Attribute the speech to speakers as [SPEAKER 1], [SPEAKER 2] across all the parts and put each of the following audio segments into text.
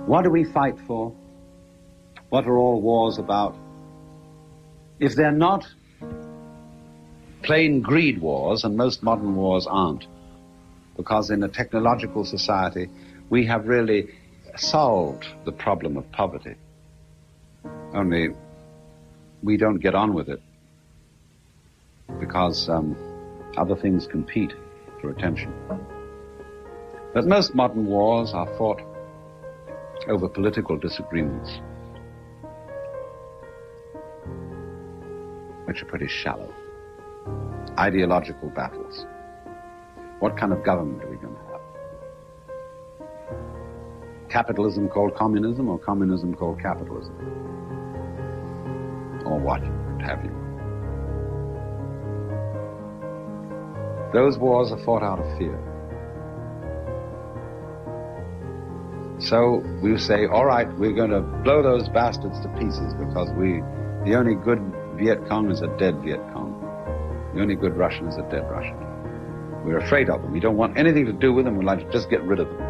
[SPEAKER 1] What do we fight for? What are all wars about? If they're not plain greed wars, and most modern wars aren't, because in a technological society we have really solved the problem of poverty. Only we don't get on with it because other things compete for attention. But most modern wars are fought over political disagreements, which are pretty shallow. Ideological battles. What kind of government are we going to have? Capitalism called communism, or communism called capitalism? Or what have you? Those wars are fought out of fear. So we say, all right, we're going to blow those bastards to pieces because the only good Viet Cong is a dead Viet Cong. The only good Russian is a dead Russian. We're afraid of them. We don't want anything to do with them. We'd like to just get rid of them.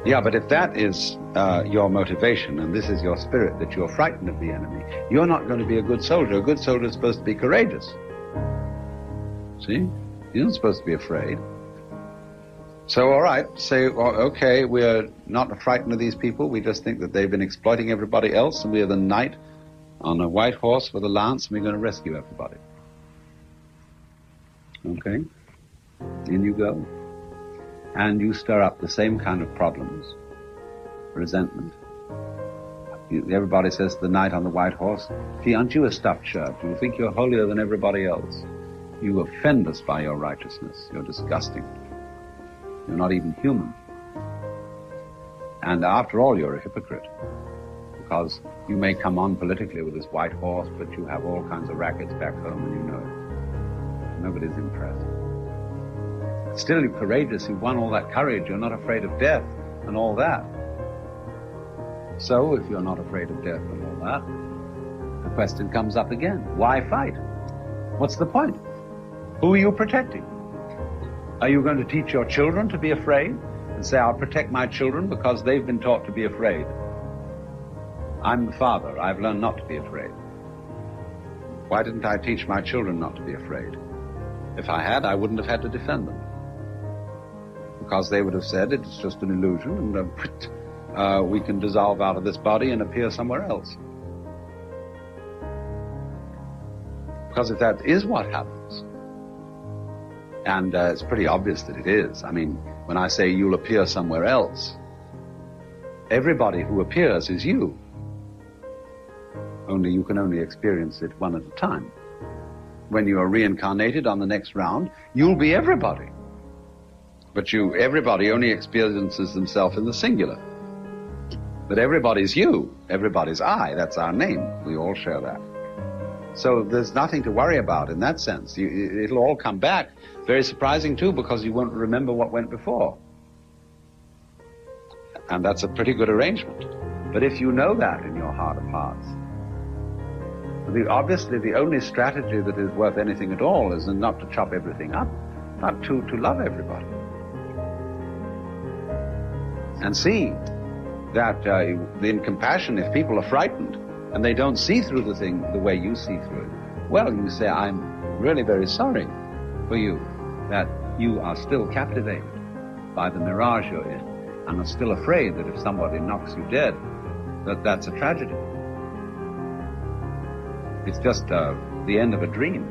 [SPEAKER 1] Yeah, but if that is your motivation and this is your spirit, that you're frightened of the enemy, you're not going to be a good soldier. A good soldier is supposed to be courageous. See? You're not supposed to be afraid. So, all right, say, well, okay, we're not frightened of these people. We just think that they've been exploiting everybody else, and we're the knight on a white horse with a lance, and we're going to rescue everybody. Okay? In you go. And you stir up the same kind of problems. Resentment. Everybody says to the knight on the white horse, gee, aren't you a stuffed shirt? You think you're holier than everybody else. You offend us by your righteousness. You're disgusting. You're not even human. And after all, you're a hypocrite. Because you may come on politically with this white horse, but you have all kinds of rackets back home and you know it. Nobody's impressed. Still, you're courageous. You've won all that courage. You're not afraid of death and all that. So, if you're not afraid of death and all that, the question comes up again. Why fight? What's the point? Who are you protecting? Are you going to teach your children to be afraid and say, I'll protect my children because they've been taught to be afraid? I'm the father. I've learned not to be afraid. Why didn't I teach my children not to be afraid? If I had, I wouldn't have had to defend them. Because they would have said it's just an illusion and we can dissolve out of this body and appear somewhere else. Because if that is what happens, and it's pretty obvious that it is. I mean, when I say you'll appear somewhere else, everybody who appears is you. Only you can only experience it one at a time. When you are reincarnated on the next round, you'll be everybody. But everybody only experiences themselves in the singular. But everybody's you. Everybody's I. That's our name. We all share that. So there's nothing to worry about in that sense. It'll all come back. Very surprising, too, because you won't remember what went before. And that's a pretty good arrangement. But if you know that in your heart of hearts, obviously the only strategy that is worth anything at all is not to chop everything up, not to love everybody. And see that in compassion, if people are frightened, and they don't see through the thing the way you see through it, well, you say, I'm really very sorry for you that you are still captivated by the mirage you're in and are still afraid that if somebody knocks you dead, that's a tragedy. It's just the end of a dream.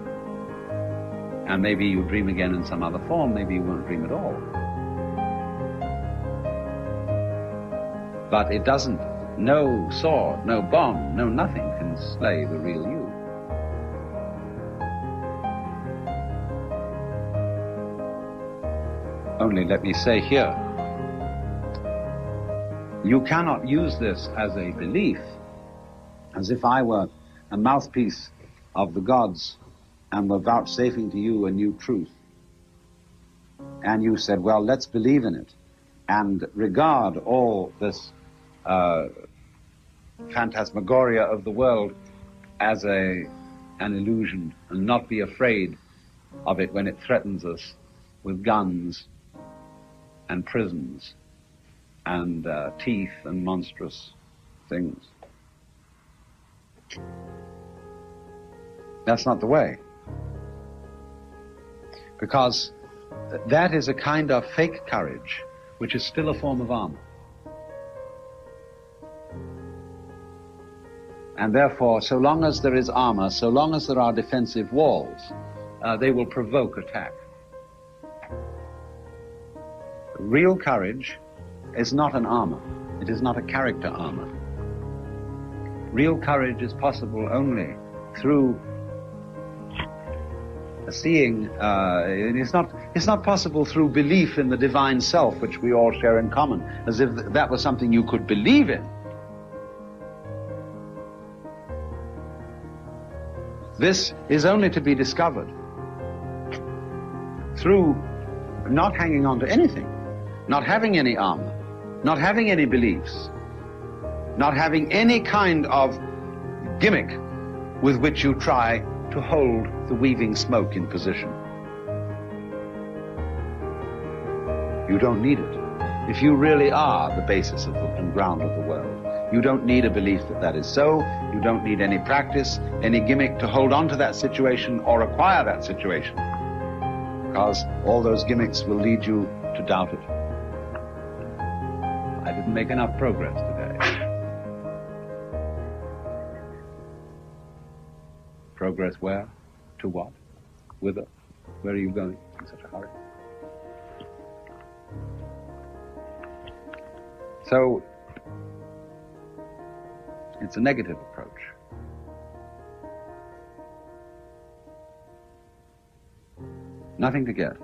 [SPEAKER 1] And maybe you dream again in some other form, maybe you won't dream at all. But it doesn't. No sword, no bomb, no nothing can slay the real you. Only let me say here, you cannot use this as a belief, as if I were a mouthpiece of the gods and were vouchsafing to you a new truth. And you said, well, let's believe in it and regard all this phantasmagoria of the world as an illusion and not be afraid of it when it threatens us with guns and prisons and teeth and monstrous things. That's not the way. Because that is a kind of fake courage, which is still a form of armor. And therefore, so long as there is armor, so long as there are defensive walls, they will provoke attack. Real courage is not an armor. It is not a character armor. Real courage is possible only through seeing, it's not possible through belief in the divine self, which we all share in common, as if that was something you could believe in. This is only to be discovered through not hanging on to anything, not having any armor, not having any beliefs, not having any kind of gimmick with which you try to hold the weaving smoke in position. You don't need it. If you really are the basis of the and ground of the world, you don't need a belief that that is so. You don't need any practice, any gimmick to hold on to that situation or acquire that situation, because all those gimmicks will lead you to doubt it. I didn't make enough progress today. Progress where? To what? Whither? Where are you going in such a hurry? So, it's a negative approach. Nothing to get.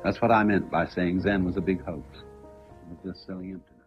[SPEAKER 1] That's what I meant by saying Zen was a big hoax. It was just silly empty.